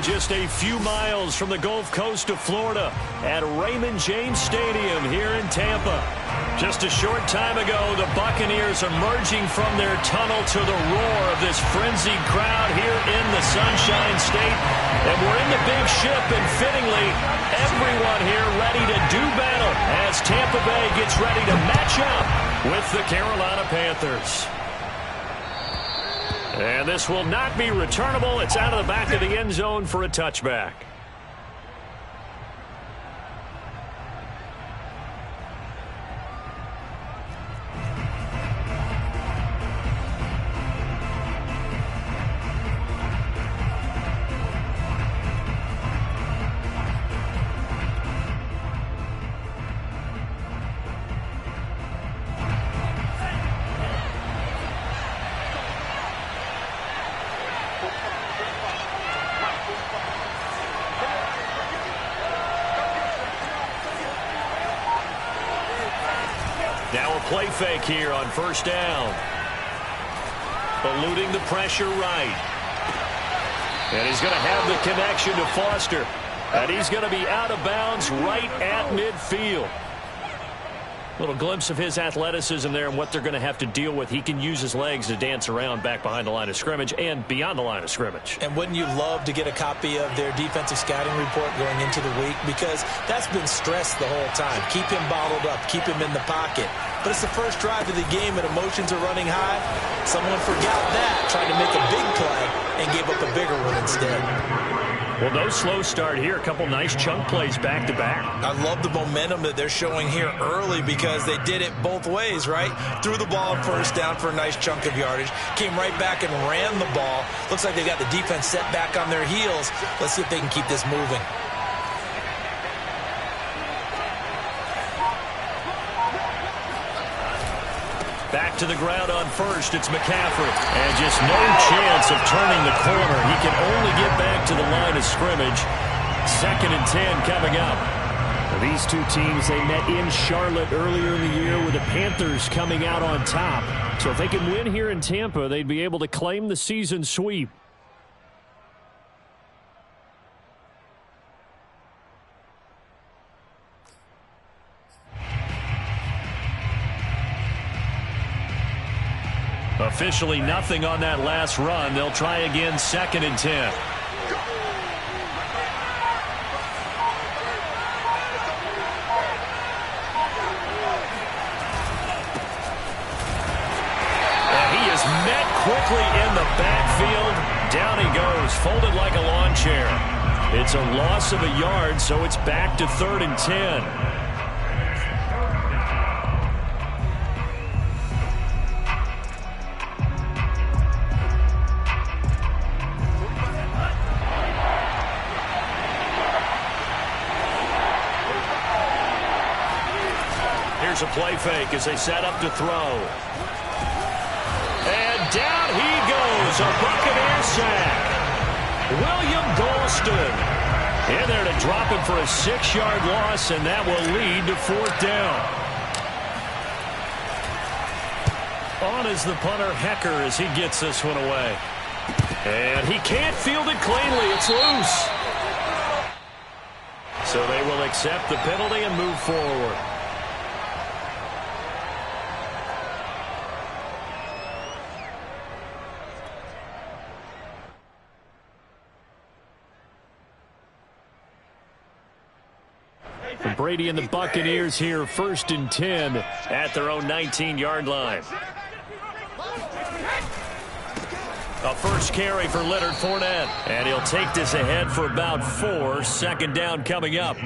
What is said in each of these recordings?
just a few miles from the Gulf Coast of Florida at Raymond James Stadium here in Tampa. Just a short time ago, the Buccaneers emerging from their tunnel to the roar of this frenzied crowd here in the Sunshine State. And we're in the big ship, and fittingly, everyone here ready to do battle as Tampa Bay gets ready to match up with the Carolina Panthers. And this will not be returnable. It's out of the back of the end zone for a touchback. Now a play fake here on first down. Eluding the pressure right. And he's going to have the connection to Foster. And he's going to be out of bounds right at midfield. Little glimpse of his athleticism there and what they're going to have to deal with. He can use his legs to dance around back behind the line of scrimmage and beyond the line of scrimmage. And wouldn't you love to get a copy of their defensive scouting report going into the week? Because that's been stressed the whole time. Keep him bottled up. Keep him in the pocket. But it's the first drive of the game and emotions are running high. Someone forgot that, tried to make a big play, and gave up a bigger one instead. Well, no slow start here. A couple nice chunk plays back-to-back. I love the momentum that they're showing here early because they did it both ways, right? Threw the ball on first down for a nice chunk of yardage. Came right back and ran the ball. Looks like they got the defense set back on their heels. Let's see if they can keep this moving. Back to the ground on first. It's McCaffrey. And just no chance of turning the corner. He can only get back to the line of scrimmage. 2nd and 10 coming up. These two teams, they met in Charlotte earlier in the year with the Panthers coming out on top. So if they can win here in Tampa, they'd be able to claim the season sweep. Officially nothing on that last run. They'll try again, 2nd and 10. And he is met quickly in the backfield. Down he goes, folded like a lawn chair. It's a loss of a yard, so it's back to 3rd and 10. Here's a play fake as they set up to throw. And down he goes, a Buccaneer sack. William Golston in there to drop him for a 6-yard loss, and that will lead to 4th down. On is the punter, Hecker, as he gets this one away. And he can't field it cleanly. It's loose. So they will accept the penalty and move forward. Brady and the Buccaneers here, 1st and 10 at their own 19-yard line. A first carry for Leonard Fournette, and he'll take this ahead for about 4. 2nd down coming up.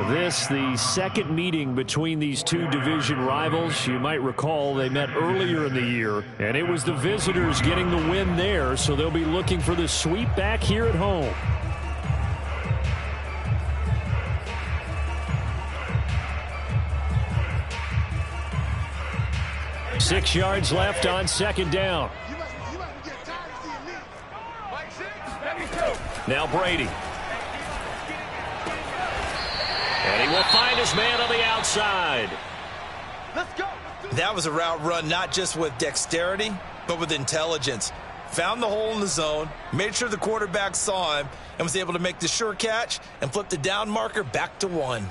This, the second meeting between these two division rivals. You might recall they met earlier in the year, and it was the visitors getting the win there, so they'll be looking for the sweep back here at home. 6 yards left on 2nd down. Now Brady. And he will find his man on the outside. Let's go. That was a route run not just with dexterity, but with intelligence. found the hole in the zone, made sure the quarterback saw him, and was able to make the sure catch and flip the down marker back to 1.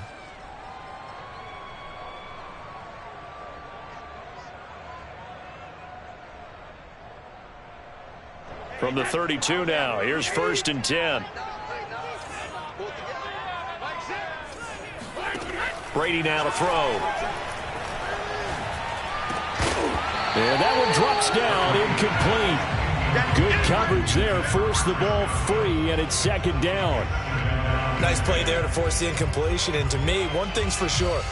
From the 32 now, here's 1st and 10. Brady now to throw. And that one drops down, incomplete. Good coverage there, forced the ball free, and it's 2nd down. Nice play there to force the incompletion, and to me, one thing's for sure.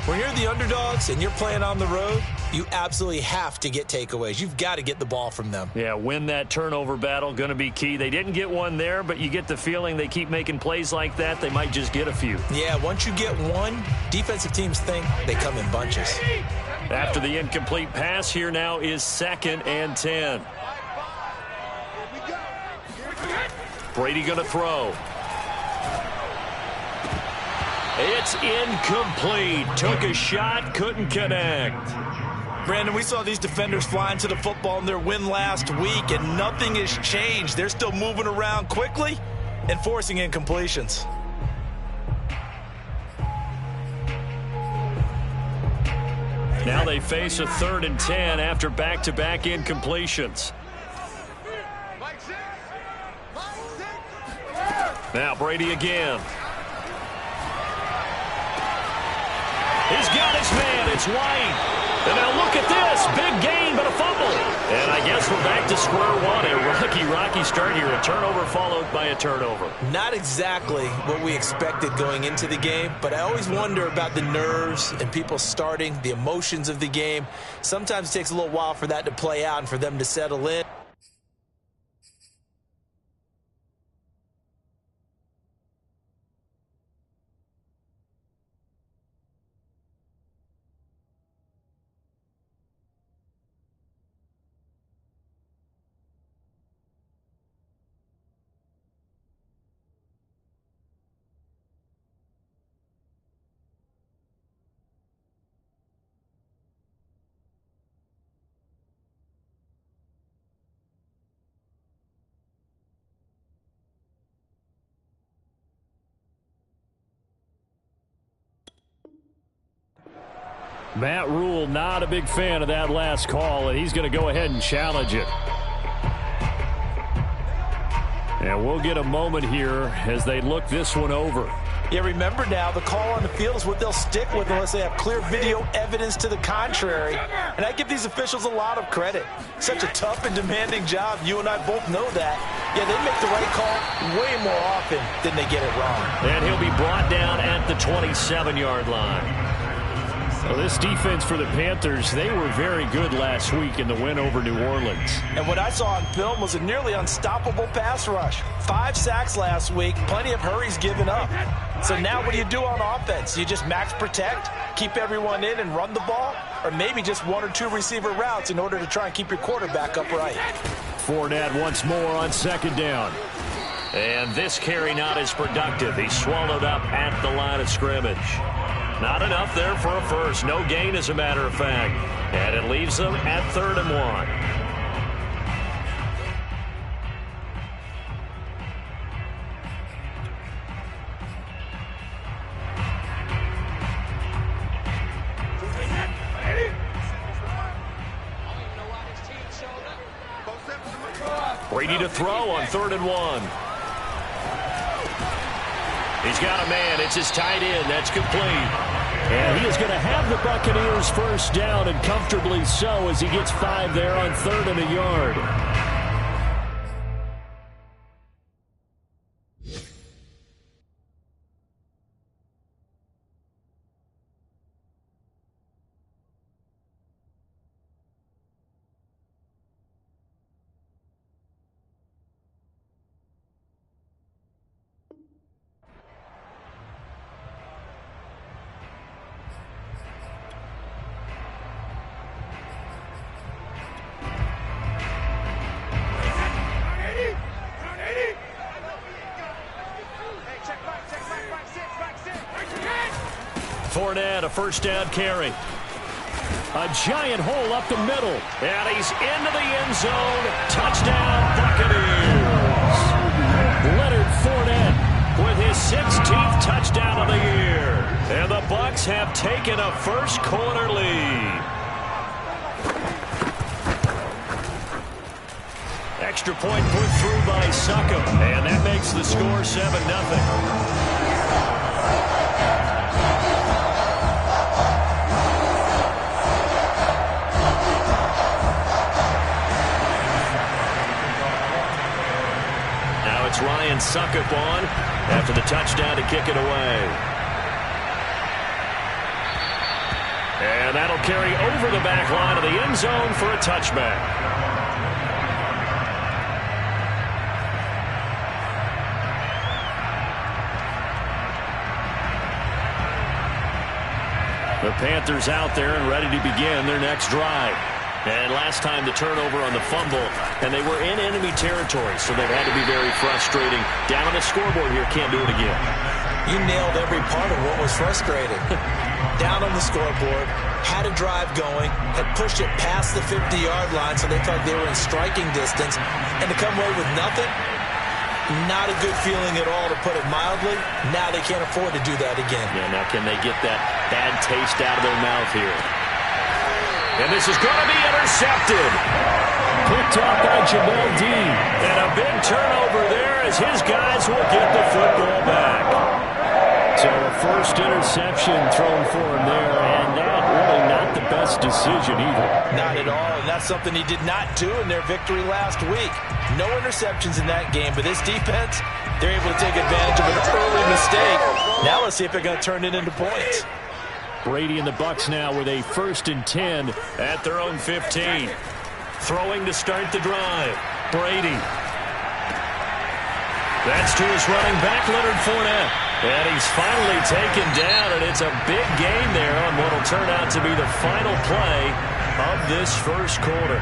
When you're the underdogs and you're playing on the road, you absolutely have to get takeaways. You've got to get the ball from them. Yeah, win that turnover battle, going to be key. They didn't get one there, but you get the feeling they keep making plays like that, they might just get a few. Yeah, once you get one, defensive teams think they come in bunches. After the incomplete pass, here now is 2nd and 10. Brady going to throw. It's incomplete. Took a shot, couldn't connect. Brandon, we saw these defenders flying to the football in their win last week, and nothing has changed. They're still moving around quickly and forcing incompletions. Now they face a 3rd and 10 after back-to-back incompletions. Now Brady again. He's got his man. It's White. And now look at this. Big gain, but a fumble. And I guess we're back to square one. A rocky start here. A turnover followed by a turnover. Not exactly what we expected going into the game, but I always wonder about the nerves and people starting, the emotions of the game. Sometimes it takes a little while for that to play out and for them to settle in. Matt Rule not a big fan of that last call, and he's going to go ahead and challenge it. And we'll get a moment here as they look this one over. Yeah, remember now, the call on the field is what they'll stick with unless they have clear video evidence to the contrary. And I give these officials a lot of credit. Such a tough and demanding job. You and I both know that. Yeah, they make the right call way more often than they get it wrong. And he'll be brought down at the 27-yard line. Well, this defense for the Panthers, they were very good last week in the win over New Orleans. And what I saw on film was a nearly unstoppable pass rush. 5 sacks last week, plenty of hurries given up. So now what do you do on offense? You just max protect, keep everyone in and run the ball, or maybe just 1 or 2 receiver routes in order to try and keep your quarterback upright. Fournette once more on 2nd down. And this carry not as productive. He's swallowed up at the line of scrimmage. Not enough there for a first. No gain, as a matter of fact. And it leaves them at 3rd and 1. Brady to throw on 3rd and 1. He's got a man. It's his tight end. That's complete. And he is going to have the Buccaneers first down, and comfortably so, as he gets 5 there on 3rd and a yard. Fournette, a first down carry. A giant hole up the middle. And he's into the end zone. Touchdown, Buccaneers. Leonard Fournette with his 16th touchdown of the year. And the Bucs have taken a first-quarter lead. Extra point put through by Suckup. And that makes the score 7-0. It's Ryan Suckup on after the touchdown to kick it away. And that'll carry over the back line of the end zone for a touchback. The Panthers out there and ready to begin their next drive. And last time the turnover on the fumble, and they were in enemy territory, so they've had to be very frustrating. Down on the scoreboard here, can't do it again. You nailed every part of what was frustrating. Down on the scoreboard, had a drive going, had pushed it past the 50-yard line, so they felt they were in striking distance, and to come away with nothing, not a good feeling at all, to put it mildly. Now they can't afford to do that again. Yeah, now can they get that bad taste out of their mouth here? And this is going to be intercepted. Picked off by Jamel Dean. And a big turnover there as his guys will get the football back. So a first interception thrown for him there, and that really not the best decision either. Not at all, and that's something he did not do in their victory last week. No interceptions in that game, but this defense, they're able to take advantage of an early mistake. Now let's see if they're going to turn it into points. Brady and the Bucs now with a 1st and 10 at their own 15. Throwing to start the drive. Brady. That's to his running back, Leonard Fournette. And he's finally taken down, and it's a big gain there on what will turn out to be the final play of this first quarter.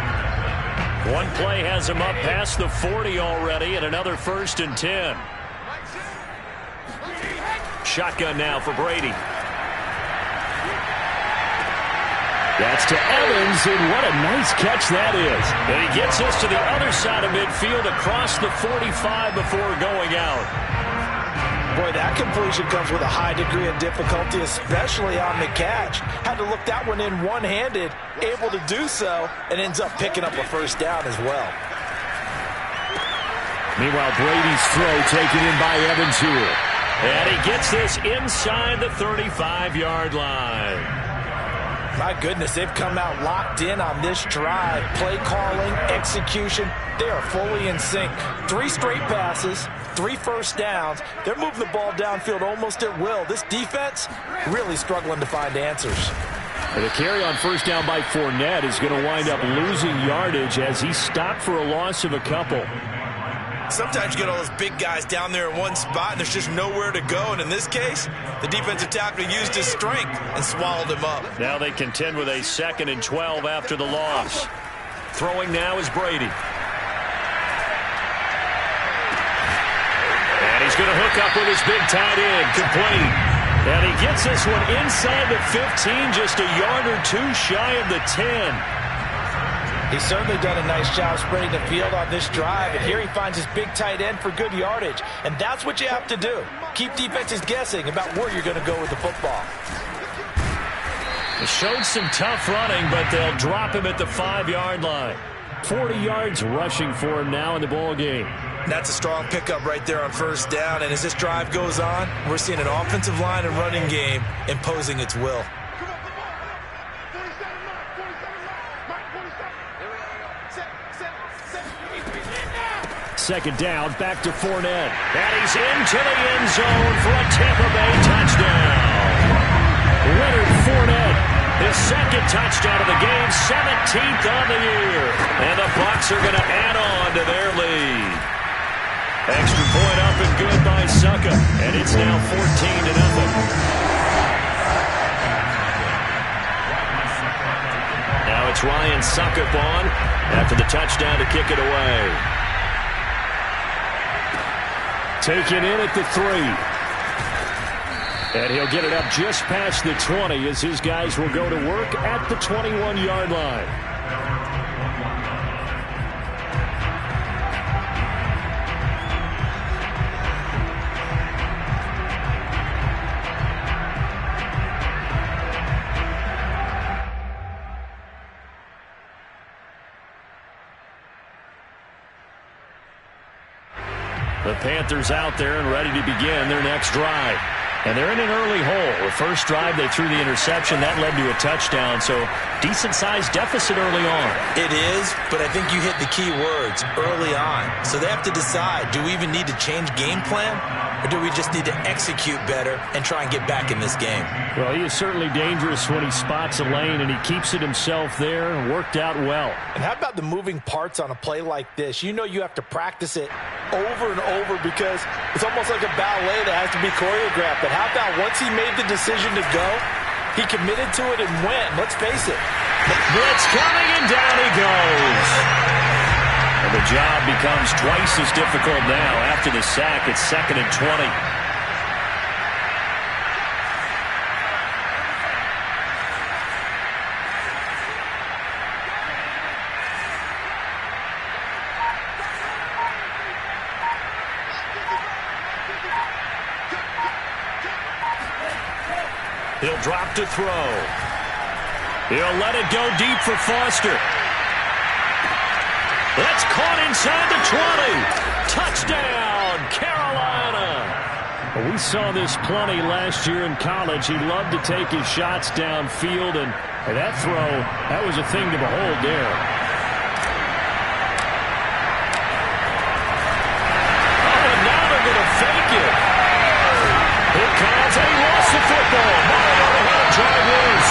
One play has him up past the 40 already, and another 1st and 10. Shotgun now for Brady. That's to Evans, and what a nice catch that is. And he gets us to the other side of midfield across the 45 before going out. Boy, that completion comes with a high degree of difficulty, especially on the catch. Had to look that one in one-handed, able to do so, and ends up picking up a first down as well. Meanwhile, Brady's throw taken in by Evans here. And he gets this inside the 35-yard line. My goodness, they've come out locked in on this drive. Play calling, execution, they are fully in sync. 3 straight passes, 3 first downs. They're moving the ball downfield almost at will. This defense really struggling to find answers. And the carry on first down by Fournette is going to wind up losing yardage as he stopped for a loss of a couple. Sometimes you get all those big guys down there in one spot and there's just nowhere to go. And in this case, the defensive tackle used his strength and swallowed him up. Now they contend with a 2nd and 12 after the loss. Throwing now is Brady. And he's going to hook up with his big tight end, complete. And he gets this one inside the 15, just a yard or 2 shy of the 10. He's certainly done a nice job spreading the field on this drive, and here he finds his big tight end for good yardage. And that's what you have to do. Keep defenses guessing about where you're going to go with the football. He showed some tough running, but they'll drop him at the 5-yard line. 40 yards rushing for him now in the ball game. That's a strong pickup right there on first down, and as this drive goes on, we're seeing an offensive line and running game imposing its will. Second down, back to Fournette. And he's into the end zone for a Tampa Bay touchdown. Leonard Fournette, his 2nd touchdown of the game, 17th on the year. And the Bucs are going to add on to their lead. Extra point up and good by Suckup. And it's now 14-0. Now it's Ryan Suckup on after the touchdown to kick it away. Taken in at the 3. And he'll get it up just past the 20 as his guys will go to work at the 21-yard line. The Panthers out there and ready to begin their next drive. And they're in an early hole. The first drive, they threw the interception. That led to a touchdown, so decent-sized deficit early on. It is, but I think you hit the key words, early on. So they have to decide, do we even need to change game plan, or do we just need to execute better and try and get back in this game? Well, he is certainly dangerous when he spots a lane, and he keeps it himself there and worked out well. And how about the moving parts on a play like this? You know you have to practice it over and over because it's almost like a ballet that has to be choreographed. But how about once he made the decision to go, he committed to it and went. Let's face it. Blitz coming, and down he goes. And the job becomes twice as difficult now. After the sack, it's 2nd and 20. He'll drop to throw. He'll let it go deep for Foster. That's caught inside the 20. Touchdown, Carolina. Well, we saw this plenty last year in college. He loved to take his shots downfield, and that throw, that was a thing to behold there. Oh, and now they're going to fake it. Here comes, and he lost the football. Mario had a drive loose.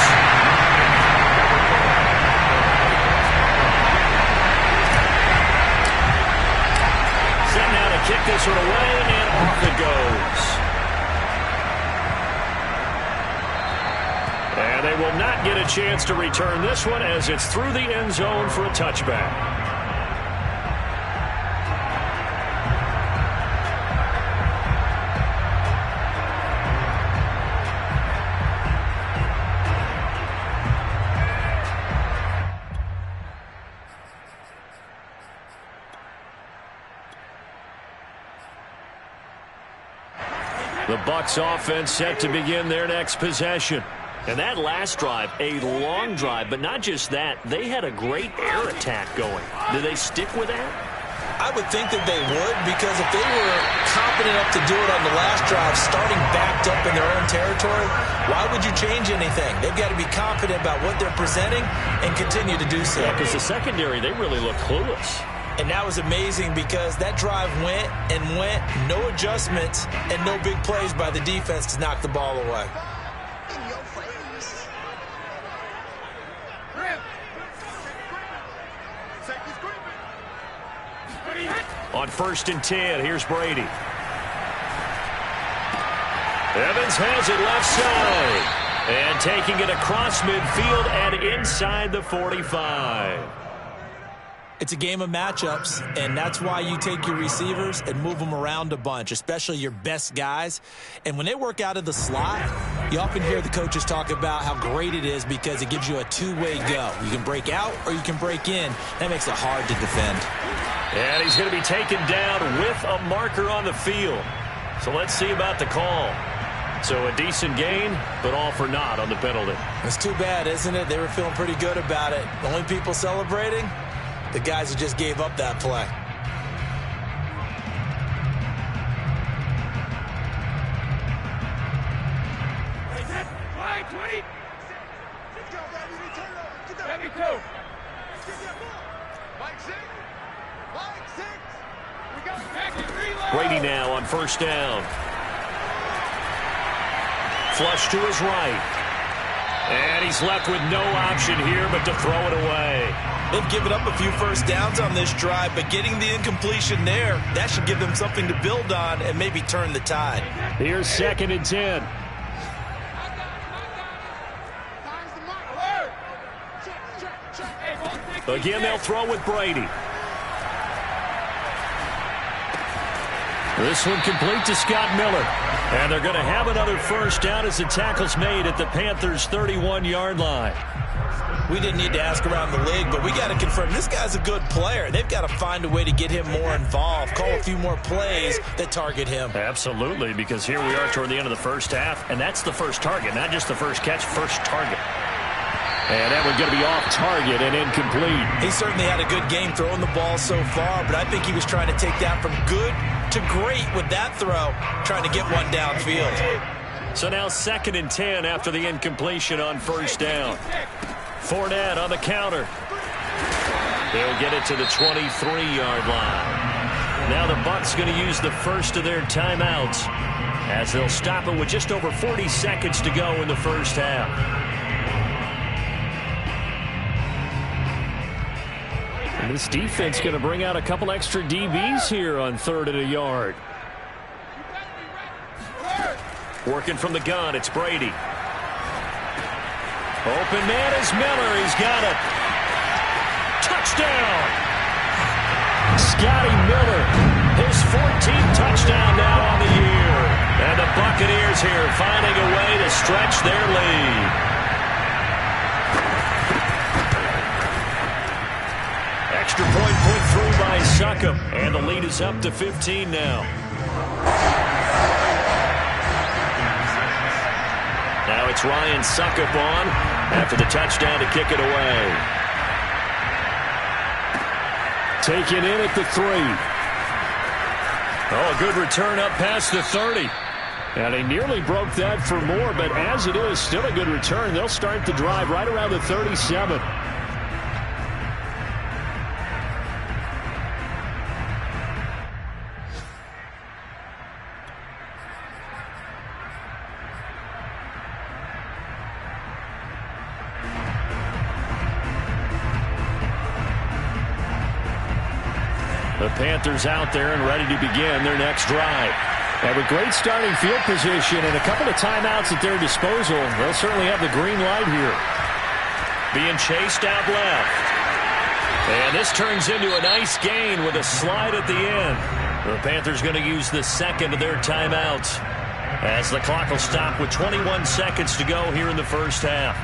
Set now to kick this one away, and off it goes. And they will not get a chance to return this one as it's through the end zone for a touchback. The Bucs offense set to begin their next possession. And that last drive, a long drive, but not just that. They had a great air attack going. Do they stick with that? I would think that they would, because if they were confident enough to do it on the last drive, starting backed up in their own territory, why would you change anything? They've got to be confident about what they're presenting and continue to do so. Yeah, because the secondary, they really look clueless. And that was amazing because that drive went and went, no adjustments, and no big plays by the defense to knock the ball away. On 1st and 10, here's Brady. Evans has it left side. And taking it across midfield and inside the 45. It's a game of matchups, and that's why you take your receivers and move them around a bunch, especially your best guys. And when they work out of the slot, you often hear the coaches talk about how great it is because it gives you a two-way go. You can break out or you can break in. That makes it hard to defend. And he's going to be taken down with a marker on the field. So let's see about the call. So a decent gain, but all for naught on the penalty. It's too bad, isn't it? They were feeling pretty good about it. The only people celebrating, the guys who just gave up that play. Brady now on 1st down. Flush to his right. And he's left with no option here but to throw it away. They've given up a few first downs on this drive, but getting the incompletion there, that should give them something to build on and maybe turn the tide. Here's 2nd and 10. Again, they'll throw with Brady. This one complete to Scott Miller. And they're going to have another first down as the tackle's made at the Panthers' 31-yard line. We didn't need to ask around the league, but we got to confirm this guy's a good player. They've got to find a way to get him more involved, call a few more plays that target him. Absolutely, because here we are toward the end of the first half, and that's the first target, not just the first catch, first target. And that one's going to be off target and incomplete. He certainly had a good game throwing the ball so far, but I think he was trying to take that from good to great with that throw, trying to get one downfield. So now 2nd and 10 after the incompletion on first down. Fournette on the counter. He'll get it to the 23-yard line. Now the Bucs going to use the first of their timeouts as they'll stop it with just over 40 seconds to go in the first half. And this defense going to bring out a couple extra DBs here on 3rd and a yard. Working from the gun, it's Brady. Open man is Miller. He's got it. Touchdown! Scotty Miller, his 14th touchdown now on the year. And the Buccaneers here finding a way to stretch their lead. Extra point put through by Succop. And the lead is up to 15 now. Now it's Ryan Succop on after the touchdown to kick it away. Taken in at the 3. Oh, a good return up past the 30. And he nearly broke that for more, but as it is, still a good return. They'll start the drive right around the 37. The Panthers out there and ready to begin their next drive. Have a great starting field position and a couple of timeouts at their disposal. They'll certainly have the green light here. Being chased out left. And this turns into a nice gain with a slide at the end. The Panthers going to use the 2nd of their timeouts as the clock will stop with 21 seconds to go here in the first half.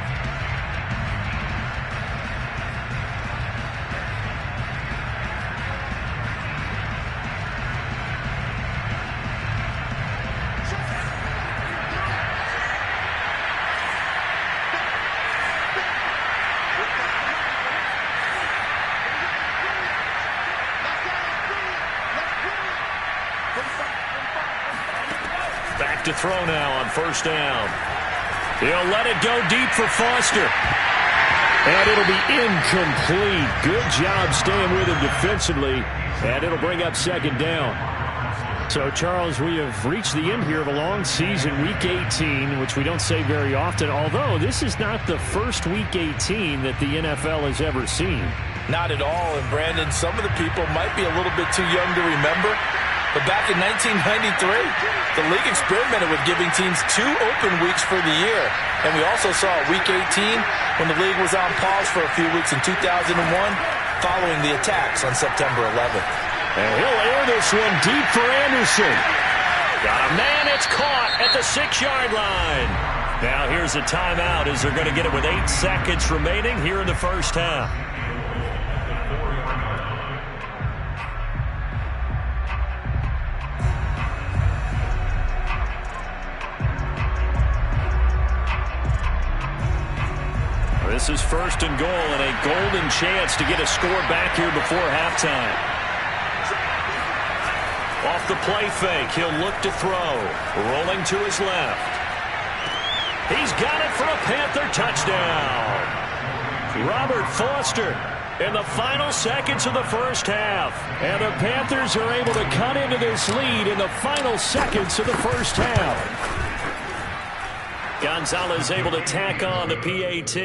To throw now on first down. He'll let it go deep for Foster. And it'll be incomplete. Good job staying with him defensively. And it'll bring up 2nd down. So, Charles, we have reached the end here of a long season, Week 18, which we don't say very often, although this is not the first Week 18 that the NFL has ever seen. Not at all. And, Brandon, some of the people might be a little bit too young to remember. But back in 1993, the league experimented with giving teams 2 open weeks for the year. And we also saw Week 18 when the league was on pause for a few weeks in 2001 following the attacks on September 11th. And he'll air this one deep for Anderson. Got a man, it's caught at the 6-yard line. Now here's a timeout as they're going to get it with 8 seconds remaining here in the first half. This is 1st and goal and a golden chance to get a score back here before halftime. Off the play fake, he'll look to throw. Rolling to his left. He's got it for a Panther touchdown. Robert Foster in the final seconds of the first half. And the Panthers are able to cut into this lead in the final seconds of the first half. Gonzalez able to tack on the PAT.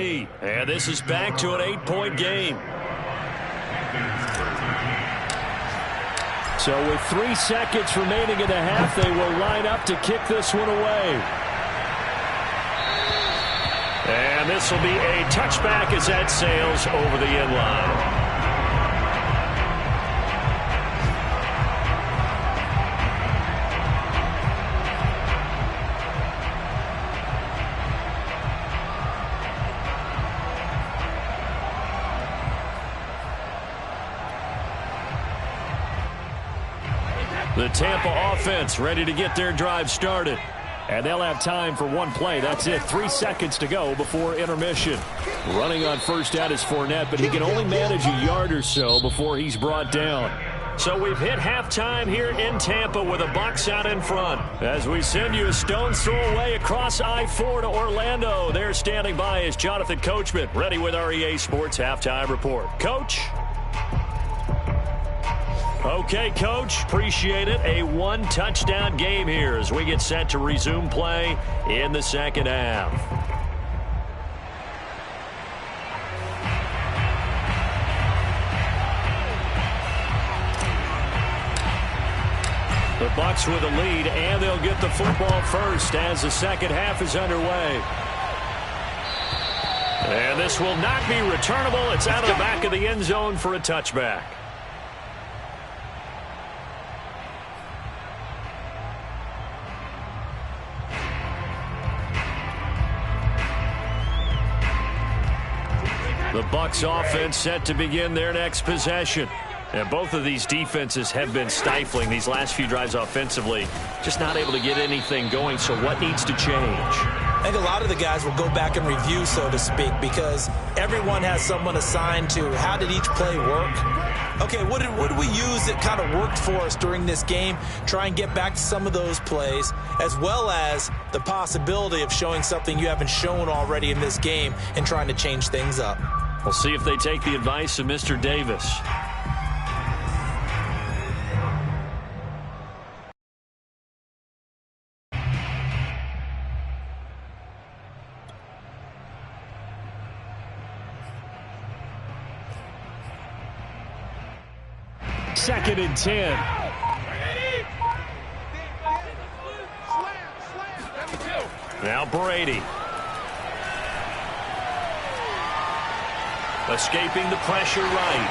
And this is back to an 8-point game. So with 3 seconds remaining in the half, they will line up to kick this one away. And this will be a touchback as that sails over the end line. The Tampa offense ready to get their drive started. And they'll have time for one play. That's it. 3 seconds to go before intermission. Running on first down is Fournette, but he can only manage a yard or so before he's brought down. So we've hit halftime here in Tampa with the Bucs out in front. As we send you a stone's throw away across I-4 to Orlando. There standing by is Jonathan Coachman, ready with our EA Sports Halftime Report. Coach? Okay, Coach, appreciate it. A one-touchdown game here as we get set to resume play in the second half. The Bucs with a lead, and they'll get the football first as the second half is underway. And this will not be returnable. It's out of the back of the end zone for a touchback. The Bucs offense set to begin their next possession. And both of these defenses have been stifling these last few drives offensively. Just not able to get anything going, so what needs to change? I think a lot of the guys will go back and review, so to speak, because everyone has someone assigned to how did each play work. Okay, what did we use that kind of worked for us during this game? Try and get back to some of those plays, as well as the possibility of showing something you haven't shown already in this game and trying to change things up. We'll see if they take the advice of Mr. Davis. Second and 10. Now Brady. Escaping the pressure right.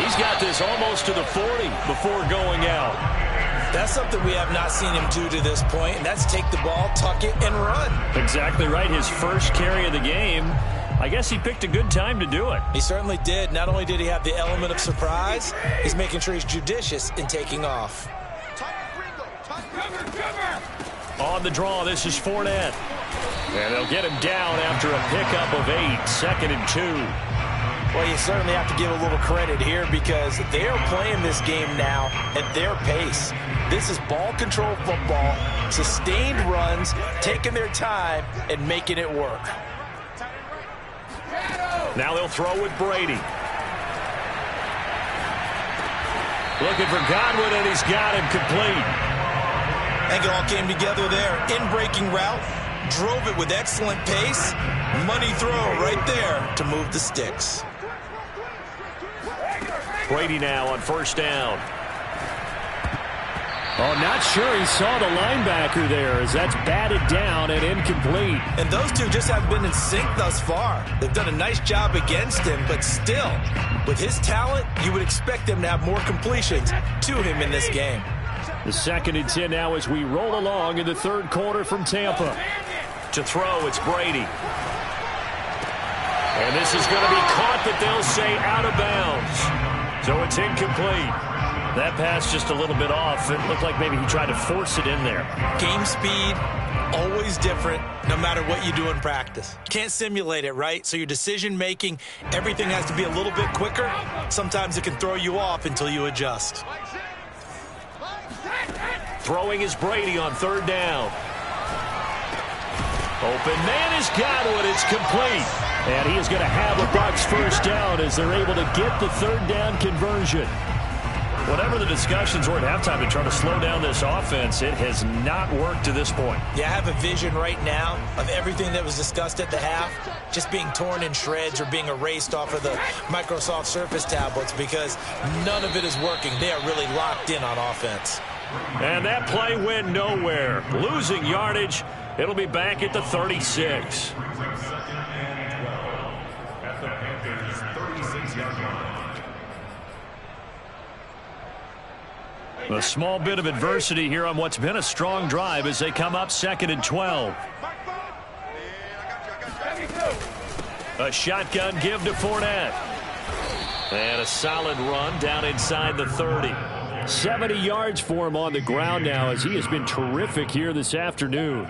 He's got this almost to the 40 before going out. That's something we have not seen him do to this point, and that's take the ball, tuck it, and run. Exactly right. His first carry of the game. I guess he picked a good time to do it. He certainly did. Not only did he have the element of surprise, he's making sure he's judicious in taking off. On the draw, this is Fournette. And they'll get him down after a pickup of 8, second and 2. Well, you certainly have to give a little credit here because they are playing this game now at their pace. This is ball control football, sustained runs, taking their time, and making it work. Now they'll throw with Brady. Looking for Godwin, and he's got him complete. I think it all came together there. In-breaking route, drove it with excellent pace. Money throw right there to move the sticks. Brady now on first down. Oh, not sure he saw the linebacker there as that's batted down and incomplete. And those two just have been in sync thus far. They've done a nice job against him, but still, with his talent, you would expect them to have more completions to him in this game. The second and 10 now as we roll along in the third quarter from Tampa. To throw, it's Brady. And this is going to be caught, but they'll say out of bounds. So it's incomplete. That pass just a little bit off. It looked like maybe he tried to force it in there. Game speed, always different, no matter what you do in practice. Can't simulate it, right? So your decision-making, everything has to be a little bit quicker. Sometimes it can throw you off until you adjust. Throwing is Brady on third down. Open man is Godwin. It's complete. And he is going to have a Bucs first down as they're able to get the third down conversion. Whatever the discussions were at halftime to try to slow down this offense, it has not worked to this point. Yeah, I have a vision right now of everything that was discussed at the half just being torn in shreds or being erased off of the Microsoft Surface tablets because none of it is working. They are really locked in on offense. And that play went nowhere. Losing yardage. It'll be back at the 36. At the Panthers' 36-yard line. A small bit of adversity here on what's been a strong drive as they come up second and 12. A shotgun give to Fournette. And a solid run down inside the 30. 70 yards for him on the ground now, as he has been terrific here this afternoon.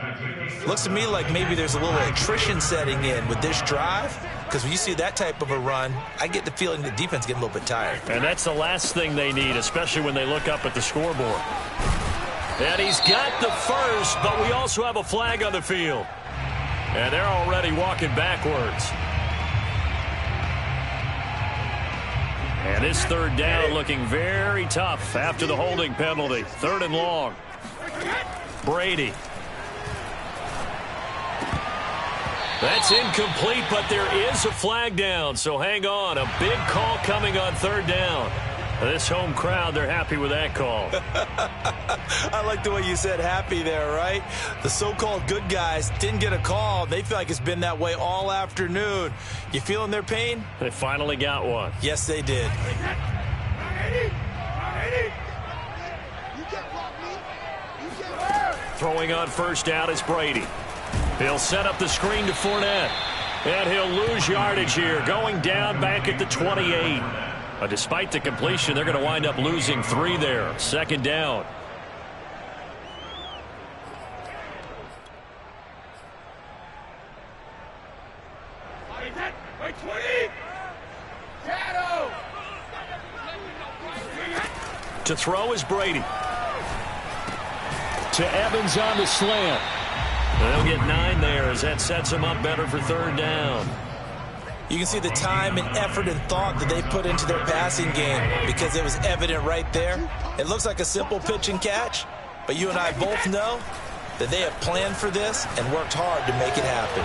Looks to me like maybe there's a little attrition setting in with this drive, because when you see that type of a run, I get the feeling the defense getting a little bit tired. And that's the last thing they need, especially when they look up at the scoreboard. And he's got the first, but we also have a flag on the field. And they're already walking backwards. And this third down looking very tough after the holding penalty. 3rd and long. Brady. That's incomplete, but there is a flag down, so hang on. A big call coming on 3rd down. This home crowd, they're happy with that call. I like the way you said happy there, right? The so-called good guys didn't get a call. They feel like it's been that way all afternoon. You feeling their pain? They finally got one. Yes, they did. Throwing on 1st down is Brady. He'll set up the screen to Fournette. And he'll lose yardage here, going down back at the 28. Despite the completion, they're going to wind up losing 3 there. 2nd down. To throw is Brady. To Evans on the slant. They'll get 9 there as that sets them up better for 3rd down. You can see the time and effort and thought that they put into their passing game because it was evident right there. It looks like a simple pitch and catch, but you and I both know that they have planned for this and worked hard to make it happen.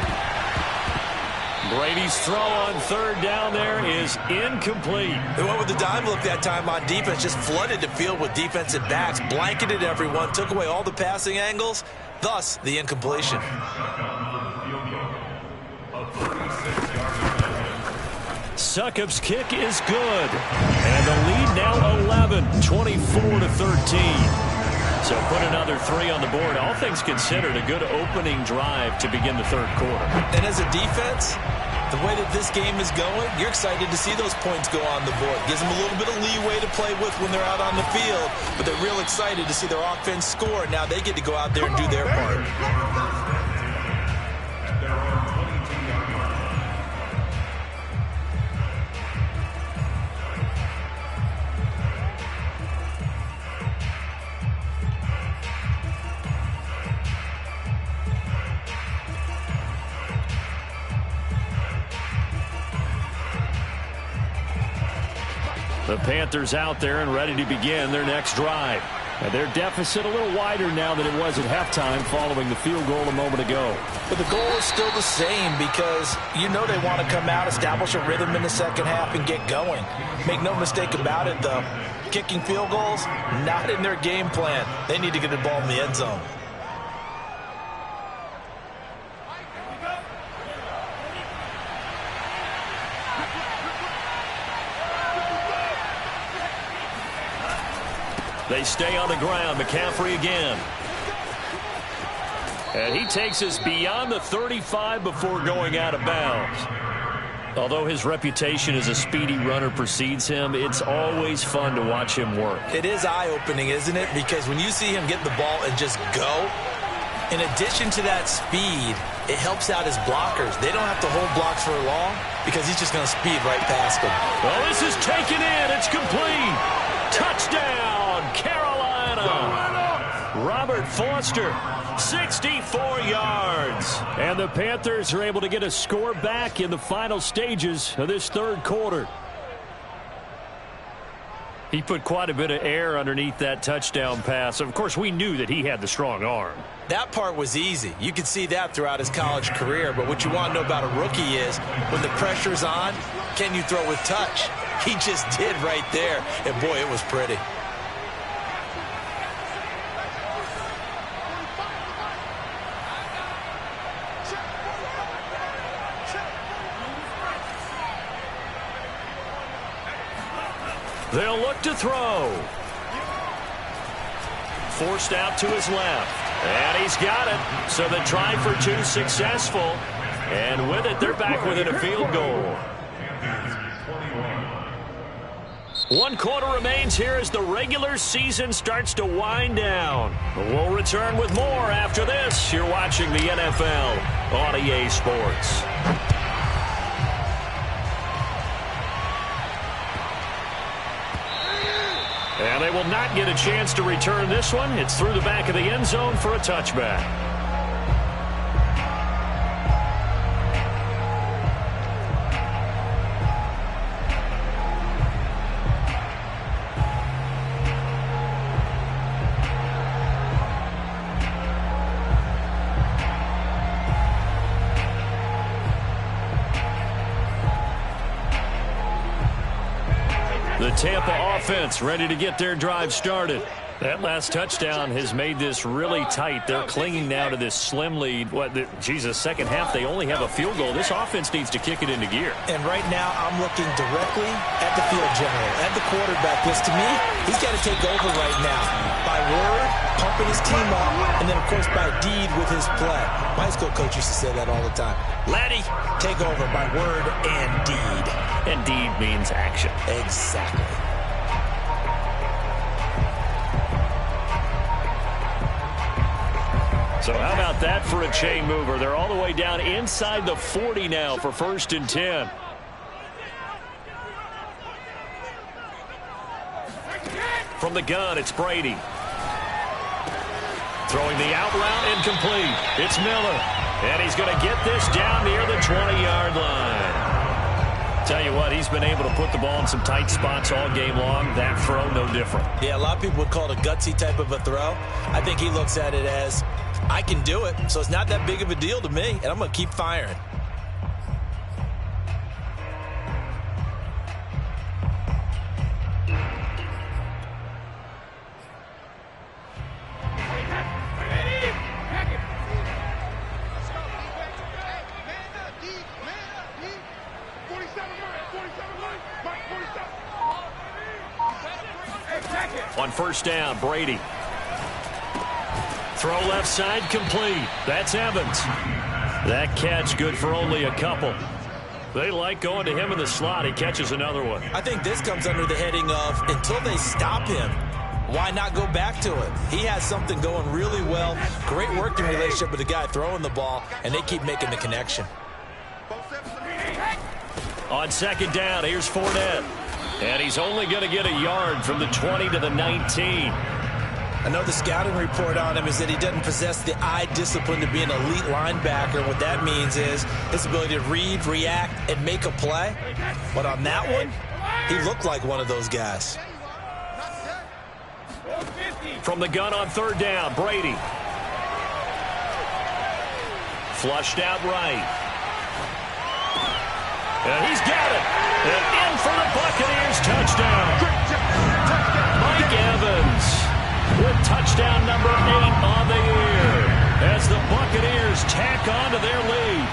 Brady's throw on 3rd down there is incomplete. They went with the dime look that time on defense, just flooded the field with defensive backs, blanketed everyone, took away all the passing angles, thus the incompletion. Succop's kick is good. And the lead now 11, 24-13. So put another 3 on the board. All things considered, a good opening drive to begin the 3rd quarter. And as a defense, the way that this game is going, you're excited to see those points go on the board. Gives them a little bit of leeway to play with when they're out on the field, but they're real excited to see their offense score. Now they get to go out there and do their part. The Panthers out there and ready to begin their next drive. And their deficit a little wider now than it was at halftime following the field goal a moment ago. But the goal is still the same because you know they want to come out, establish a rhythm in the second half, and get going. Make no mistake about it, though. Kicking field goals, not in their game plan. They need to get the ball in the end zone. They stay on the ground. McCaffrey again. And he takes us beyond the 35 before going out of bounds. Although his reputation as a speedy runner precedes him, it's always fun to watch him work. It is eye-opening, isn't it? Because when you see him get the ball and just go, in addition to that speed, it helps out his blockers. They don't have to hold blocks for long because he's just going to speed right past them. Well, this is taken in. It's complete. Touchdown, Carolina. Robert Foster, 64 yards. And the Panthers are able to get a score back in the final stages of this 3rd quarter. He put quite a bit of air underneath that touchdown pass. Of course, we knew that he had the strong arm. That part was easy. You could see that throughout his college career. But what you want to know about a rookie is when the pressure's on, can you throw with touch? He just did right there. And, boy, it was pretty. They'll look to throw. Forced out to his left. And he's got it. So the try for 2 successful. And with it, they're back within a field goal. One quarter remains here as the regular season starts to wind down. We'll return with more after this. You're watching the NFL on EA Sports. And they will not get a chance to return this one. It's through the back of the end zone for a touchback. The Tampa offense ready to get their drive started. That last touchdown has made this really tight. They're clinging now to this slim lead. Second half, they only have a field goal. This offense needs to kick it into gear. And right now, I'm looking directly at the field general, at the quarterback. Because to me, he's got to take over right now. By word, pumping his team up, and then, of course, by deed with his play. My high school coach used to say that all the time. Laddie, take over by word and deed. And deed means action. Exactly. So how about that for a chain mover? They're all the way down inside the 40 now for 1st and 10. From the gun, it's Brady. Throwing the out route incomplete. It's Miller. And he's going to get this down near the 20-yard line. Tell you what, he's been able to put the ball in some tight spots all game long. That throw, no different. Yeah, a lot of people would call it a gutsy type of a throw. I think he looks at it as, I can do it, so it's not that big of a deal to me, and I'm going to keep firing. On 1st down, Brady. Throw left side, complete. That's Evans. That catch good for only a couple. They like going to him in the slot. He catches another one. I think this comes under the heading of, until they stop him, why not go back to it? He has something going really well. Great working relationship with the guy throwing the ball, and they keep making the connection. On 2nd down, here's Fournette. And he's only going to get a yard from the 20 to the 19. I know the scouting report on him is that he doesn't possess the eye discipline to be an elite linebacker. What that means is his ability to read, react, and make a play. But on that one, he looked like one of those guys. From the gun on 3rd down, Brady. Flushed out right. And he's got it. And in for the Buccaneers touchdown. Mike Evans with touchdown number 8 on the year as the Buccaneers tack on to their lead.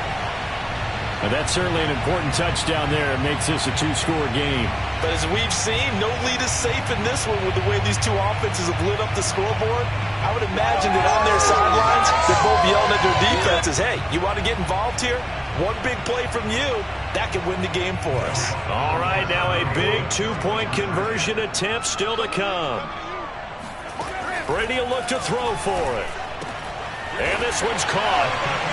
And that's certainly an important touchdown there. It makes this a 2-score game. But as we've seen, no lead is safe in this one with the way these two offenses have lit up the scoreboard. I would imagine that on their sidelines, they're both yelling at their defenses, hey, you want to get involved here? One big play from you, that could win the game for us. All right, now a big 2-point conversion attempt still to come. Brady will look to throw for it. And this one's caught.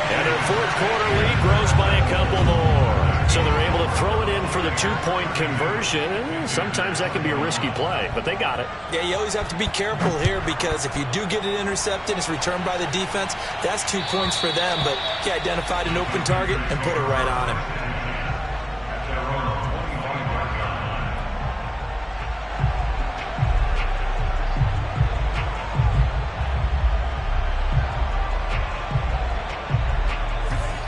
And their 4th quarter lead grows by a couple more. So they're able to throw it in for the 2-point conversion. Sometimes that can be a risky play, but they got it. Yeah, you always have to be careful here because if you do get it intercepted, it's returned by the defense. That's 2 points for them, but he identified an open target and put it right on him.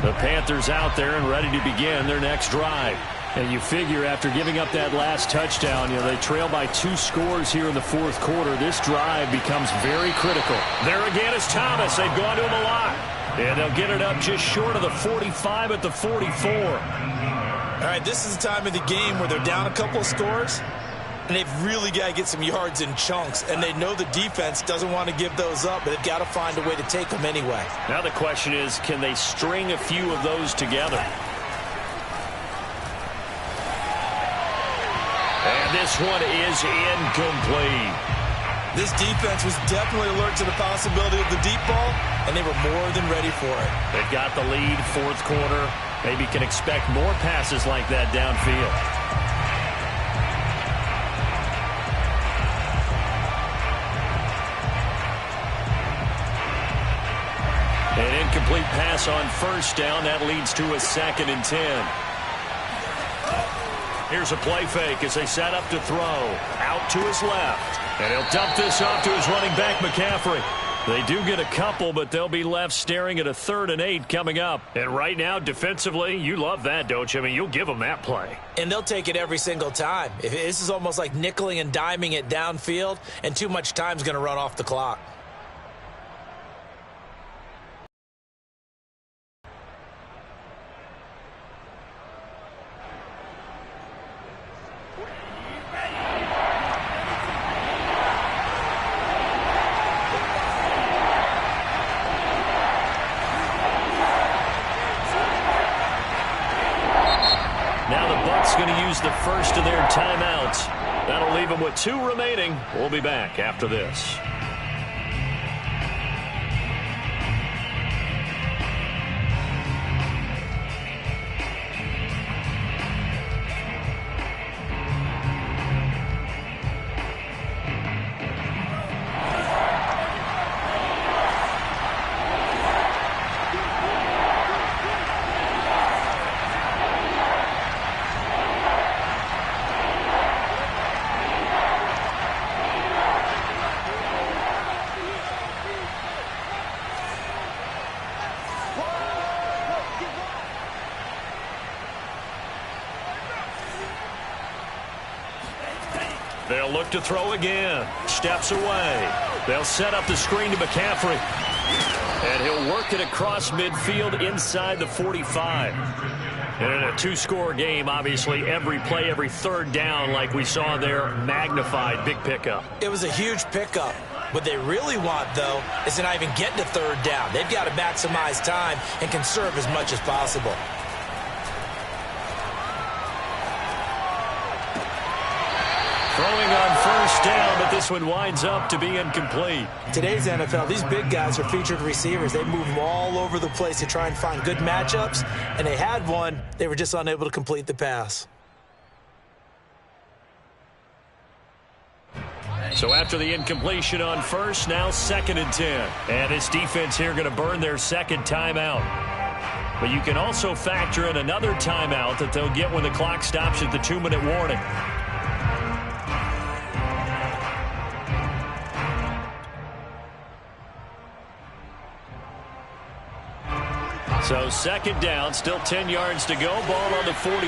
The Panthers out there and ready to begin their next drive. And you figure after giving up that last touchdown, they trail by 2 scores here in the 4th quarter. This drive becomes very critical. There again is Thomas. They've gone to him a lot. And they'll get it up just short of the 45 at the 44. All right, this is the time of the game where they're down a couple of scores. And they've really got to get some yards in chunks. And they know the defense doesn't want to give those up, but they've got to find a way to take them anyway. Now the question is, can they string a few of those together? And And this one is incomplete. This defense was definitely alert to the possibility of the deep ball, and they were more than ready for it. They've got the lead, fourth quarter. Maybe can expect more passes like that downfield. An incomplete pass on first down. That leads to a 2nd and 10. Here's a play fake as they set up to throw. Out to his left. And he'll dump this off to his running back, McCaffrey. They do get a couple, but they'll be left staring at a 3rd and 8 coming up. And right now, defensively, you love that, don't you? I mean, you'll give them that play. And they'll take it every single time. This is almost like nickeling and diming it downfield, and too much time's going to run off the clock. The first of their timeouts. That'll leave them with 2 remaining. We'll be back after this. They'll look to throw again. Steps away. They'll set up the screen to McCaffrey. And he'll work it across midfield inside the 45. And in a 2-score game, obviously, every play, every 3rd down, like we saw there, magnified. Big pickup. It was a huge pickup. What they really want, though, is to not even get to 3rd down. They've got to maximize time and conserve as much as possible. Throwing on first down, but this one winds up to be incomplete. Today's NFL, these big guys are featured receivers. They move them all over the place to try and find good matchups, and they had one. They were just unable to complete the pass. So after the incompletion on first, now 2nd and 10. And this defense here going to burn their 2nd timeout. But you can also factor in another timeout that they'll get when the clock stops at the 2-minute warning. So 2nd down, still 10 yards to go. Ball on the 43.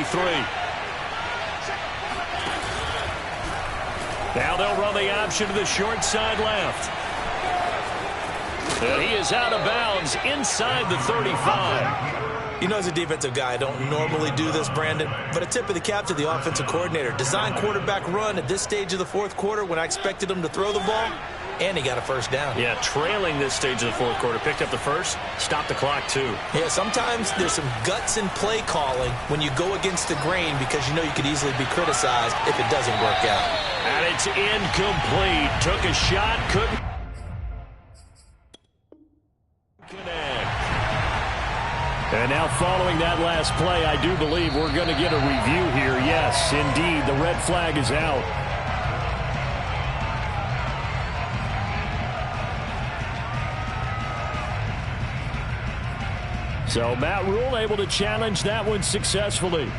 Now they'll run the option to the short side left. And he is out of bounds inside the 35. You know, as a defensive guy, I don't normally do this, Brandon, but a tip of the cap to the offensive coordinator. Design quarterback run at this stage of the 4th quarter when I expected him to throw the ball, and he got a 1st down. Yeah, trailing this stage of the 4th quarter. Picked up the 1st, stopped the clock, too. Yeah, sometimes there's some guts in play calling when you go against the grain because you know you could easily be criticized if it doesn't work out. And it's incomplete. Took a shot, couldn't connect. And now following that last play, I do believe we're going to get a review here. Yes, indeed, the red flag is out. So Matt Rule able to challenge that one successfully.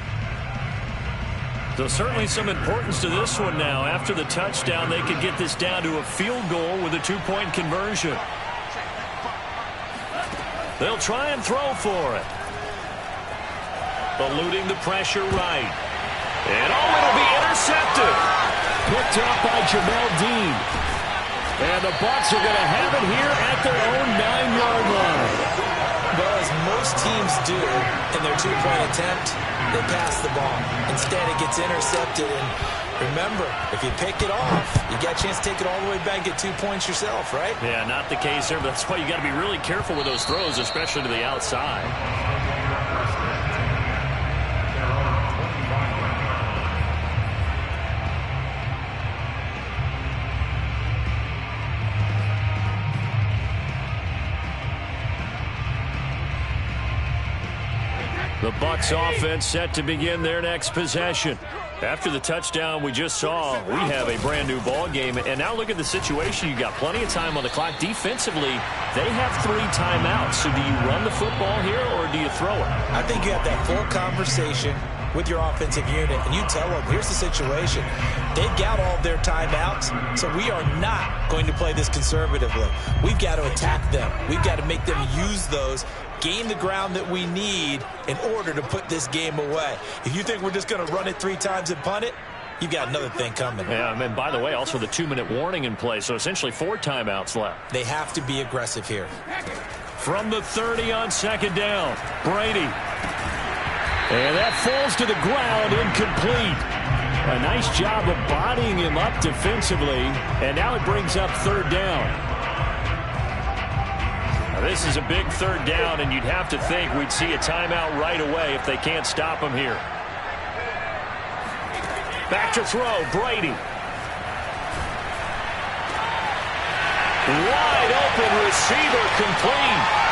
So certainly some importance to this one now. After the touchdown, they could get this down to a field goal with a 2-point conversion. They'll try and throw for it. Eluding the pressure right. And it'll be intercepted. Picked up by Jamel Dean. And the Bucs are going to have it here at their own 9-yard line. Well, as most teams do in their 2-point attempt, they pass the ball. Instead, it gets intercepted. And remember, if you pick it off, you got a chance to take it all the way back, get 2 points yourself, right? Yeah, not the case here, but that's why you got to be really careful with those throws, especially to the outside. The Bucs offense set to begin their next possession. After the touchdown we just saw, we have a brand new ball game. And now look at the situation. You got plenty of time on the clock. Defensively, they have 3 timeouts. So do you run the football here or do you throw it? I think you have that full conversation with your offensive unit, and you tell them, here's the situation. They've got all of their timeouts, so we are not going to play this conservatively. We've got to attack them. We've got to make them use those, gain the ground that we need in order to put this game away. If you think we're just going to run it 3 times and punt it, you've got another thing coming. Yeah, and by the way, also the 2-minute warning in play, so essentially 4 timeouts left. They have to be aggressive here. From the 30 on 2nd down, Brady. And that falls to the ground, incomplete. A nice job of bodying him up defensively, and now it brings up 3rd down. Now this is a big 3rd down, and you'd have to think we'd see a timeout right away if they can't stop him here. Back to throw, Brady. Wide open receiver, complete.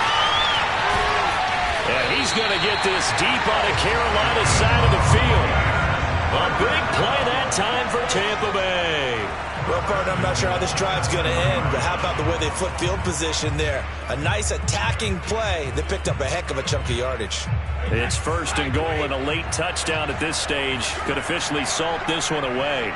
And he's going to get this deep on the Carolina side of the field. A big play that time for Tampa Bay. Well, partner, I'm not sure how this drive's going to end, but how about the way they flip field position there? A nice attacking play that picked up a heck of a chunk of yardage. It's 1st and goal and a late touchdown at this stage. Could officially salt this one away.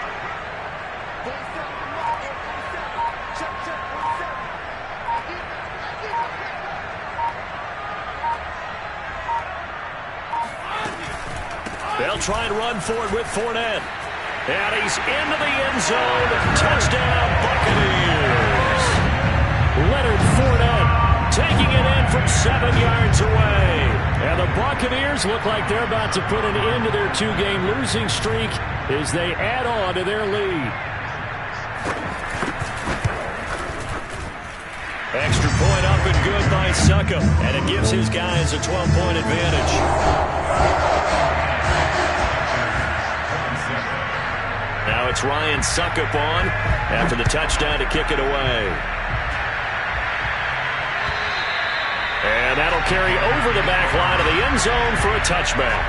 They'll try and run for it with Fournette. And he's into the end zone. Touchdown, Buccaneers. Leonard Fournette taking it in from 7 yards away. And the Buccaneers look like they're about to put an end to their 2-game losing streak as they add on to their lead. Extra point up and good by Succop. And it gives his guys a 12-point advantage. Now it's Ryan Succop on after the touchdown to kick it away. And that'll carry over the back line of the end zone for a touchback.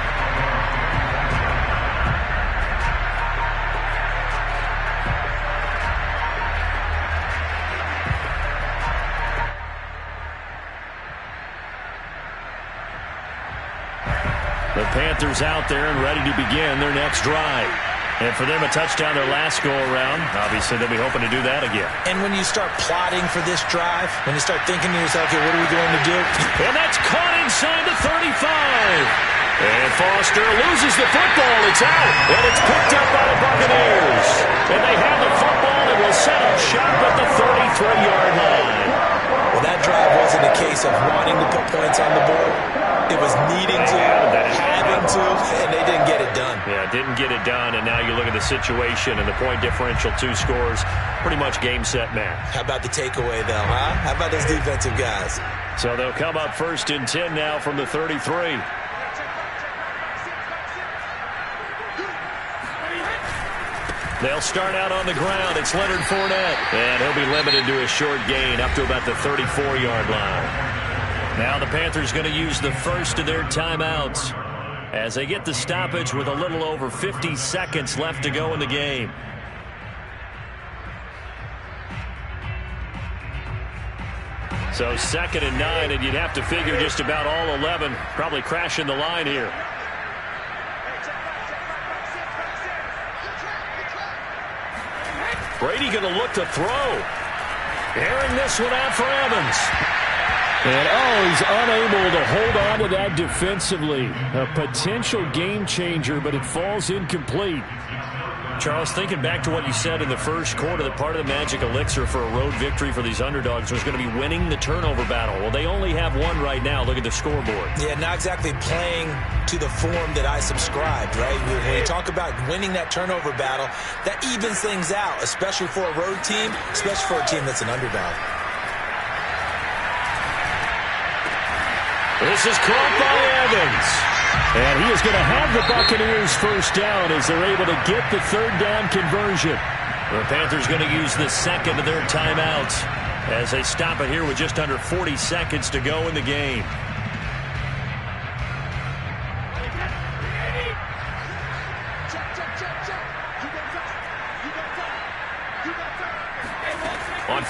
The Panthers out there and ready to begin their next drive. And for them, a touchdown their last go-around. Obviously, they'll be hoping to do that again. And when you start plotting for this drive, when you start thinking to yourself, okay, what are we going to do? And that's caught inside the 35. And Foster loses the football. It's out. And it's picked up by the Buccaneers. And they have the football and will set up shop at the 33-yard line. Well, that drive wasn't a case of wanting to put points on the board. It was needing to, having to, and they didn't get it done. Yeah, didn't get it done, and now you look at the situation and the point differential, 2 scores, pretty much game, set, match. How about the takeaway, though, huh? How about those defensive guys? So they'll come up 1st and 10 now from the 33. They'll start out on the ground. It's Leonard Fournette, and he'll be limited to a short gain up to about the 34-yard line. Now the Panthers going to use the first of their timeouts as they get the stoppage with a little over 50 seconds left to go in the game. So 2nd and 9, and you'd have to figure just about all 11 probably crashing the line here. Brady going to look to throw. Airing this one out for Evans. And, he's unable to hold on to that defensively. A potential game changer, but it falls incomplete. Charles, thinking back to what you said in the first quarter, that part of the magic elixir for a road victory for these underdogs was going to be winning the turnover battle. Well, they only have one right now. Look at the scoreboard. Yeah, not exactly playing to the form that I subscribed, right? When you talk about winning that turnover battle, that evens things out, especially for a road team, especially for a team that's an underdog. This is caught by Evans. And he is going to have the Buccaneers first down as they're able to get the 3rd down conversion. The Panthers going to use the 2nd of their timeouts as they stop it here with just under 40 seconds to go in the game.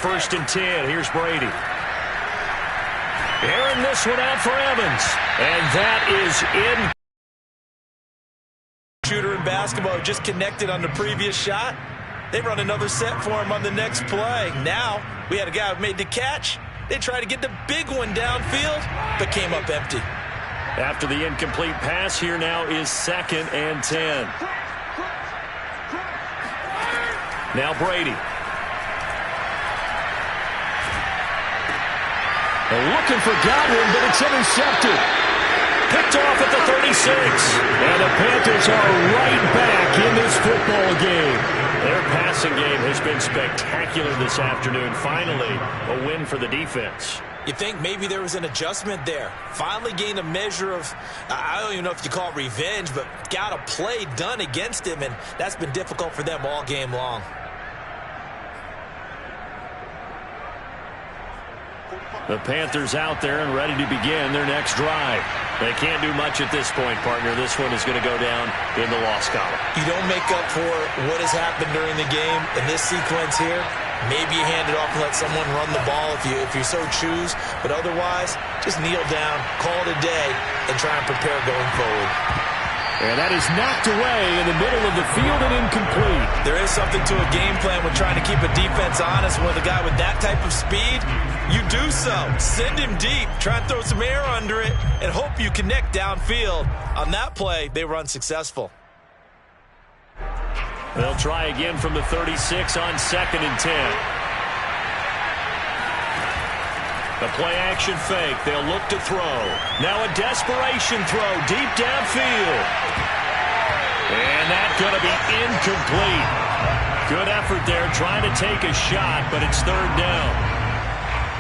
1st and 10. Here's Brady. Airing this one out for Evans. And that is in. Shooter in basketball just connected on the previous shot. They run another set for him on the next play. Now, we had a guy who made the catch. They tried to get the big one downfield, but came up empty. After the incomplete pass, here now is 2nd and 10. Now Brady. Looking for Godwin, but it's intercepted. Picked off at the 36. And the Panthers are right back in this football game. Their passing game has been spectacular this afternoon. Finally, a win for the defense. You think maybe there was an adjustment there. Finally gained a measure of, I don't even know if you call it revenge, but got a play done against him, and that's been difficult for them all game long. The Panthers out there and ready to begin their next drive. They can't do much at this point, partner. This one is going to go down in the loss column. You don't make up for what has happened during the game in this sequence here. Maybe you hand it off and let someone run the ball if you so choose. But otherwise, just kneel down, call it a day, and try and prepare going forward. And that is knocked away in the middle of the field and incomplete. There is something to a game plan with trying to keep a defense honest. With a guy with that type of speed, you do so. Send him deep, try and throw some air under it, and hope you connect downfield. On that play, they run successful. They'll try again from the 36 on 2nd and 10. The play-action fake. They'll look to throw. Now a desperation throw deep downfield. And that's going to be incomplete. Good effort there trying to take a shot, but it's 3rd down.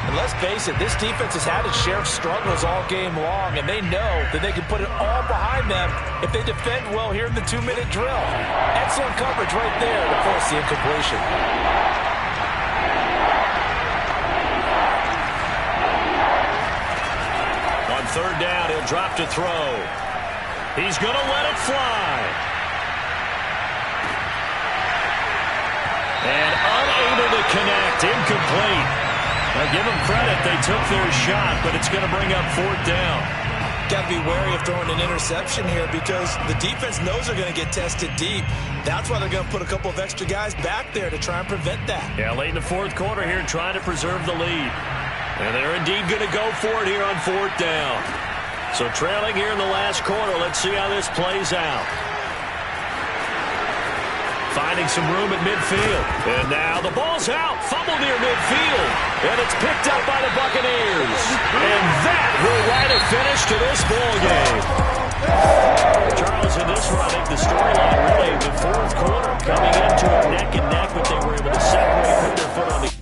And let's face it, this defense has had its share of struggles all game long, and they know that they can put it all behind them if they defend well here in the 2-minute drill. Excellent coverage right there to force the incompletion. On 3rd down, he'll drop to throw. He's going to let it fly. And unable to connect, incomplete. Now give them credit, they took their shot, but it's going to bring up 4th down. Got to be wary of throwing an interception here because the defense knows they're going to get tested deep. That's why they're going to put a couple of extra guys back there to try and prevent that. Yeah, late in the 4th quarter here, trying to preserve the lead. And they're indeed going to go for it here on 4th down. So trailing here in the last quarter, let's see how this plays out. Finding some room at midfield. And now the ball's out. Fumble near midfield. And it's picked up by the Buccaneers. And that will write a finish to this ball game. Charles, in this one, I think the storyline really, the 4th quarter, coming into it neck and neck, but they were able to separate, put their foot on the...